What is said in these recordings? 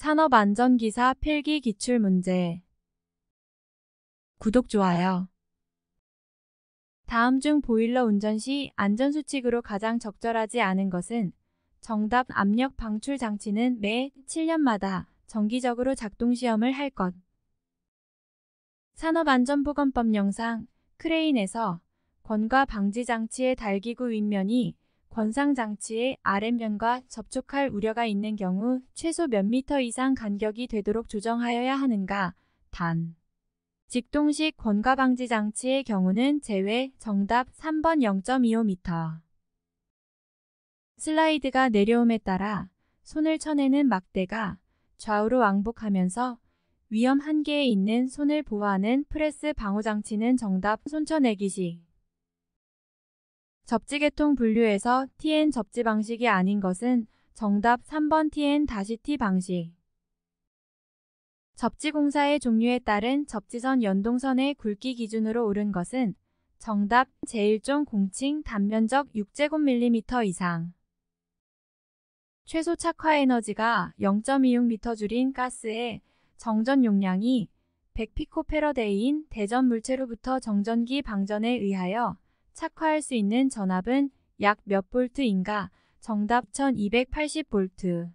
산업안전기사 필기 기출문제. 구독, 좋아요. 다음 중 보일러 운전 시 안전수칙으로 가장 적절하지 않은 것은? 정답. 압력 방출 장치는 매 7년마다 정기적으로 작동시험을 할 것. 산업안전보건법 영상. 크레인에서 권과 방지장치의 달기구 윗면이 권상장치의 아랫면과 접촉할 우려가 있는 경우 최소 몇 미터 이상 간격이 되도록 조정하여야 하는가? 단. 직동식 권과 방지장치의 경우는 제외. 정답. 3번 0.25m. 슬라이드가 내려옴에 따라 손을 쳐내는 막대가 좌우로 왕복하면서 위험 한계에 있는 손을 보호하는 프레스 방호장치는 정답. 손쳐내기식. 접지계통 분류에서 TN 접지 방식이 아닌 것은? 정답. 3번 TN-T 방식. 접지공사의 종류에 따른 접지선 연동선의 굵기 기준으로 옳은 것은? 정답. 제1종 공칭 단면적 6제곱밀리미터 이상. 최소 착화에너지가 0.26m줄인 가스의 정전 용량이 100피코패러데이인 대전 물체로부터 정전기 방전에 의하여 착화할 수 있는 전압은 약 몇 볼트인가? 정답. 1280V.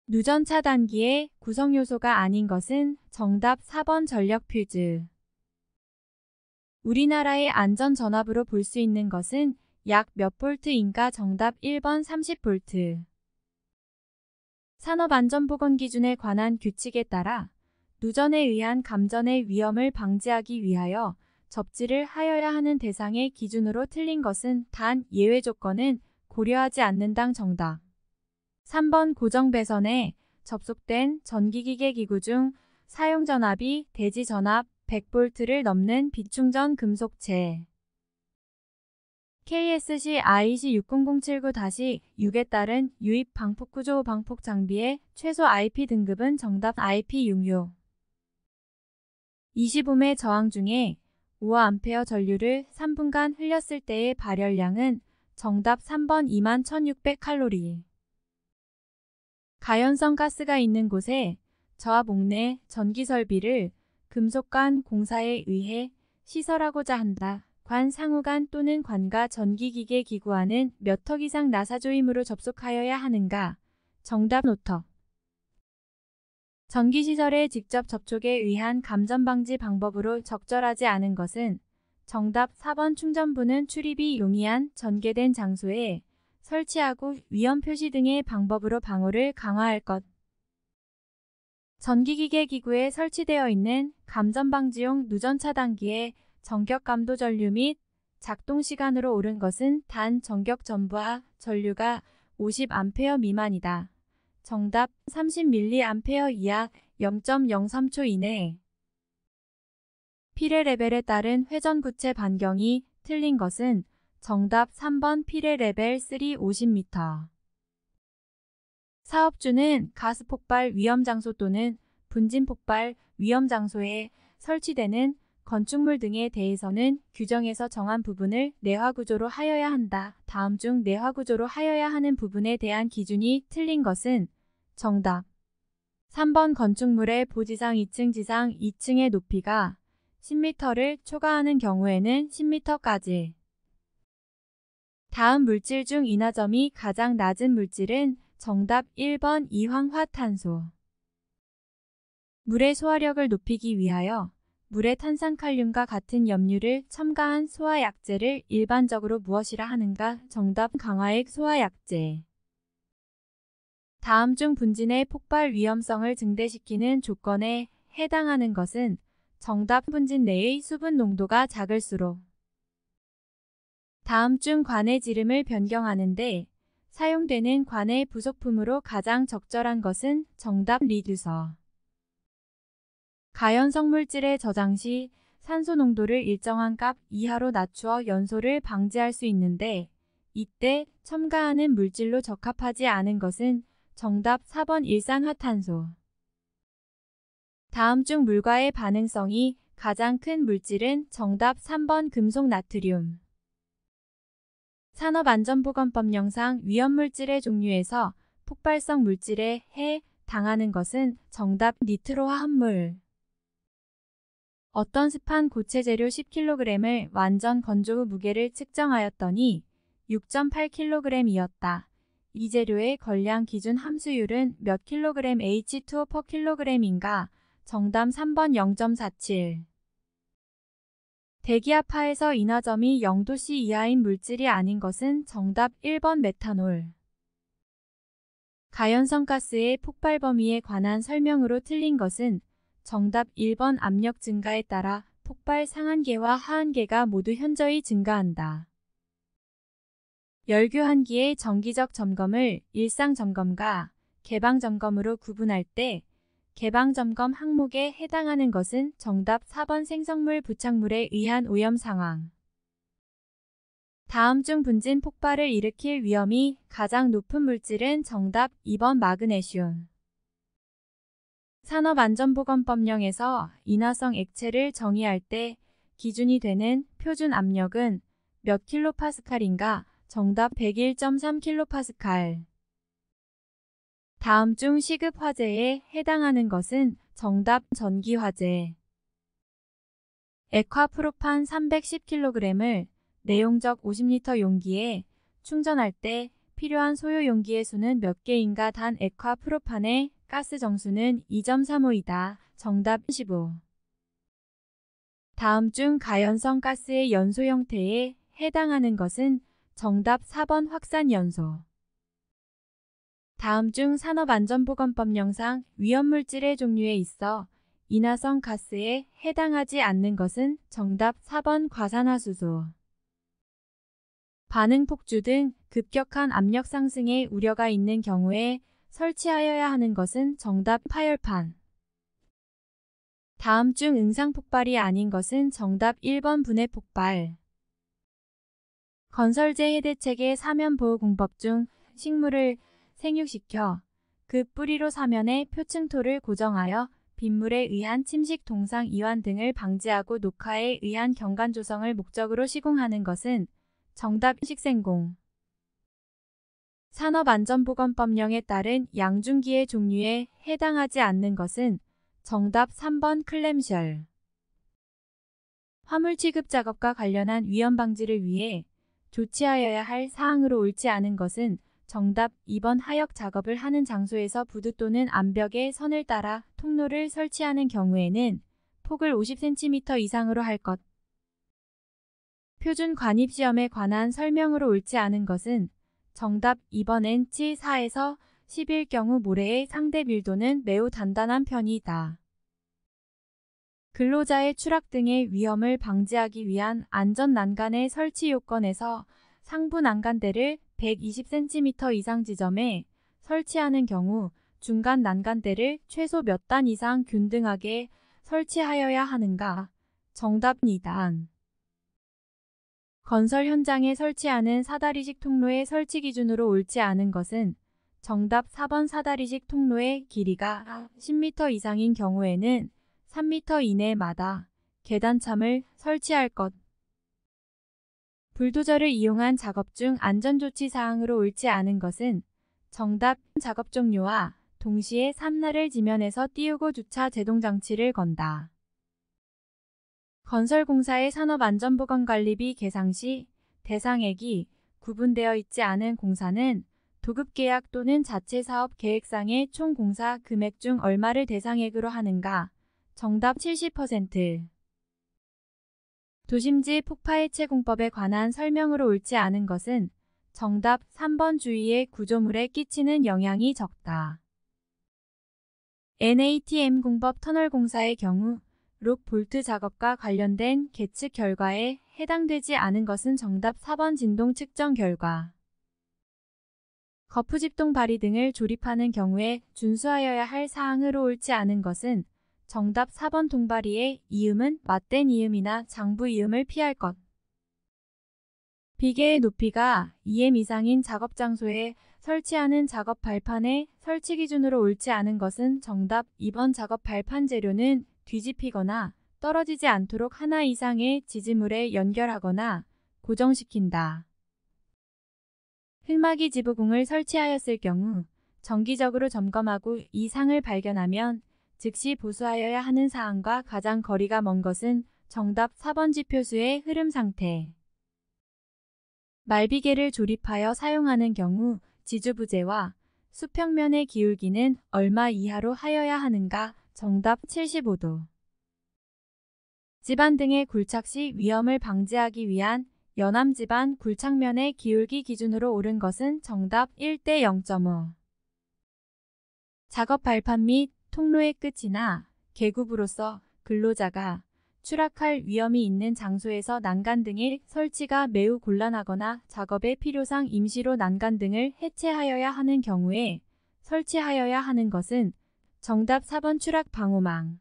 누전 차단기의 구성요소가 아닌 것은? 정답. 4번 전력 퓨즈. 우리나라의 안전전압으로 볼 수 있는 것은? 약 몇 볼트인가? 정답. 1번 30V. 산업안전보건기준에 관한 규칙에 따라 누전에 의한 감전의 위험을 방지하기 위하여 접지를 하여야 하는 대상의 기준으로 틀린 것은? 단 예외 조건은 고려하지 않는다. 정답. 3번 고정배선에 접속된 전기기계 기구 중 사용전압이 대지전압 100V를 넘는 비충전 금속체. KSC IEC 60079-6에 따른 유입 방폭구조 방폭 장비의 최소 IP 등급은? 정답. IP66. 25매 저항 중에 5A 전류를 3분간 흘렸을 때의 발열량은? 정답. 3번 21,600칼로리. 가연성 가스가 있는 곳에 저압 옥내 전기설비를 금속관 공사에 의해 시설하고자 한다. 관 상호간 또는 관과 전기기계 기구와는 몇 턱 이상 나사조임으로 접속하여야 하는가? 정답. 노턱. 전기시설의 직접 접촉에 의한 감전방지 방법으로 적절하지 않은 것은? 정답. 4번 충전부는 출입이 용이한 전개된 장소에 설치하고 위험 표시 등의 방법으로 방호를 강화할 것. 전기기계 기구에 설치되어 있는 감전방지용 누전 차단기의 전격감도 전류 및 작동시간으로 옳은 것은? 단 전격 전부하 전류가 50A 미만이다. 정답. 30mA 이하 0.03초 이내. 피레 레벨에 따른 회전구체 반경이 틀린 것은? 정답. 3번 피레 레벨 3 50m. 사업주는 가스폭발 위험장소 또는 분진폭발 위험장소에 설치되는 건축물 등에 대해서는 규정에서 정한 부분을 내화구조로 하여야 한다. 다음 중 내화구조로 하여야 하는 부분에 대한 기준이 틀린 것은? 정답. 3번 건축물의 보지상 2층 지상 2층의 높이가 10m를 초과하는 경우에는 10m까지. 다음 물질 중 인화점이 가장 낮은 물질은? 정답. 1번 이황화탄소. 물의 소화력을 높이기 위하여 물에 탄산칼륨과 같은 염류를 첨가한 소화약제를 일반적으로 무엇이라 하는가? 정답. 강화액 소화약제. 다음 중 분진의 폭발 위험성을 증대시키는 조건에 해당하는 것은? 정답. 분진 내의 수분 농도가 작을수록. 다음 중 관의 지름을 변경하는 데 사용되는 관의 부속품으로 가장 적절한 것은? 정답. 리듀서. 가연성 물질의 저장 시 산소 농도를 일정한 값 이하로 낮추어 연소를 방지할 수 있는데 이때 첨가하는 물질로 적합하지 않은 것은? 정답. 4번 일산화탄소. 다음 중 물과의 반응성이 가장 큰 물질은? 정답. 3번 금속 나트륨. 산업안전보건법 영상 위험물질의 종류에서 폭발성 물질의 해, 당하는 것은 정답 니트로 화합물. 어떤 습한 고체 재료 10kg을 완전 건조 후 무게를 측정하였더니 6.8kg이었다. 이 재료의 걸량 기준 함수율은 몇 kg H2O/kg인가? 정답 3번 0.47. 대기압 하에서 인화점이 0도씨 이하인 물질이 아닌 것은 정답 1번 메탄올. 가연성 가스의 폭발 범위에 관한 설명으로 틀린 것은 정답 1번 압력 증가에 따라 폭발 상한계와 하한계가 모두 현저히 증가한다. 열교환기의 정기적 점검을 일상점검과 개방점검으로 구분할 때 개방점검 항목에 해당하는 것은 정답 4번 생성물 부착물에 의한 오염 상황. 다음 중 분진 폭발을 일으킬 위험이 가장 높은 물질은 정답 2번 마그네슘. 산업안전보건법령에서 인화성 액체를 정의할 때 기준이 되는 표준 압력은 몇 킬로파스칼인가? 정답 101.3kPa. 다음 중 시급 화재에 해당하는 것은 정답 전기화재. 액화프로판 310kg을 내용적 50L 용기에 충전할 때 필요한 소요 용기의 수는 몇 개인가? 단 액화프로판의 가스 정수는 2.35이다. 정답 15. 다음 중 가연성 가스의 연소 형태에 해당하는 것은 정답 4번 확산연소. 다음 중 산업안전보건법령상 위험물질의 종류에 있어 인화성 가스에 해당하지 않는 것은 정답 4번 과산화수소. 반응폭주 등 급격한 압력 상승의 우려가 있는 경우에 설치하여야 하는 것은 정답 파열판. 다음 중 응상폭발이 아닌 것은 정답 1번 분해폭발. 건설재 해대책의 사면보호공법 중 식물을 생육시켜 그 뿌리로 사면에 표층토를 고정하여 빗물에 의한 침식 동상 이완 등을 방지하고 녹화에 의한 경관 조성을 목적으로 시공하는 것은 정답 식생공. 산업안전보건법령에 따른 양중기의 종류에 해당하지 않는 것은 정답 3번 클램쉘. 화물 취급 작업과 관련한 위험 방지를 위해 조치하여야 할 사항으로 옳지 않은 것은 정답 2번 하역 작업을 하는 장소에서 부두 또는 암벽에 선을 따라 통로를 설치하는 경우에는 폭을 50cm 이상으로 할 것. 표준 관입시험에 관한 설명으로 옳지 않은 것은 정답 2번 N치 4에서 10일 경우 모래의 상대 밀도는 매우 단단한 편이다. 근로자의 추락 등의 위험을 방지하기 위한 안전 난간의 설치 요건에서 상부 난간대를 120cm 이상 지점에 설치하는 경우 중간 난간대를 최소 몇 단 이상 균등하게 설치하여야 하는가? 정답 2단. 건설 현장에 설치하는 사다리식 통로의 설치 기준으로 옳지 않은 것은 정답 4번 사다리식 통로의 길이가 10m 이상인 경우에는 3m 이내마다 계단참을 설치할 것. 불도저를 이용한 작업 중 안전조치 사항으로 옳지 않은 것은 정답 작업 종료와 동시에 산나를 지면에서 띄우고 주차 제동장치를 건다. 건설공사의 산업안전보건관리비 계상 시 대상액이 구분되어 있지 않은 공사는 도급계약 또는 자체사업 계획상의 총 공사 금액 중 얼마를 대상액으로 하는가? 정답 70%. 도심지 폭파해체 공법에 관한 설명으로 옳지 않은 것은 정답 3번 주위의 구조물에 끼치는 영향이 적다. NATM 공법 터널 공사의 경우 록 볼트 작업과 관련된 계측 결과에 해당되지 않은 것은 정답 4번 진동 측정 결과. 거푸집동 바리 등을 조립하는 경우에 준수하여야 할 사항으로 옳지 않은 것은 정답 4번 동바리의 이음은 맞댄 이음이나 장부 이음을 피할 것. 비계의 높이가 2m 이상인 작업 장소에 설치하는 작업 발판의 설치 기준으로 옳지 않은 것은 정답 2번 작업 발판 재료는 뒤집히거나 떨어지지 않도록 하나 이상의 지지물에 연결하거나 고정시킨다. 흙막이 지붕을 설치하였을 경우 정기적으로 점검하고 이상을 발견하면 즉시 보수하여야 하는 사항과 가장 거리가 먼 것은 정답 4번 지표수의 흐름 상태. 말비계를 조립하여 사용하는 경우 지주부재와 수평면의 기울기는 얼마 이하로 하여야 하는가? 정답 75도. 집안 등의 굴착 시 위험을 방지하기 위한 연암집안 굴착면의 기울기 기준으로 옳은 것은 정답 1대 0.5. 작업 발판 및 통로의 끝이나 계급으로서 근로자가 추락할 위험이 있는 장소에서 난간 등의 설치가 매우 곤란하거나 작업의 필요상 임시로 난간 등을 해체하여야 하는 경우에 설치하여야 하는 것은 정답 4번 추락 방호망.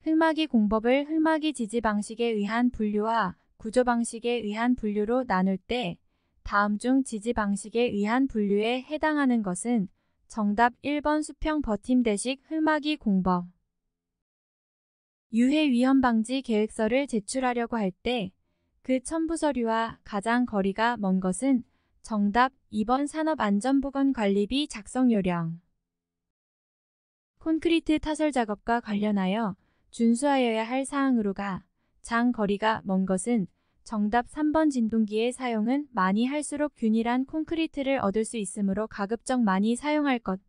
흙막이 공법을 흙막이 지지 방식에 의한 분류와 구조 방식에 의한 분류로 나눌 때 다음 중 지지 방식에 의한 분류에 해당하는 것은 정답 1번 수평 버팀대식 흙막이 공법. 유해 위험 방지 계획서를 제출하려고 할 때 그 첨부 서류와 가장 거리가 먼 것은 정답 2번 산업안전보건관리비 작성 요령. 콘크리트 타설 작업과 관련하여 준수하여야 할 사항으로가 장 거리가 먼 것은 정답 3번 진동기의 사용은 많이 할수록 균일한 콘크리트를 얻을 수 있으므로 가급적 많이 사용할 것.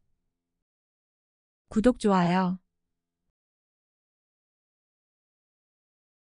구독, 좋아요.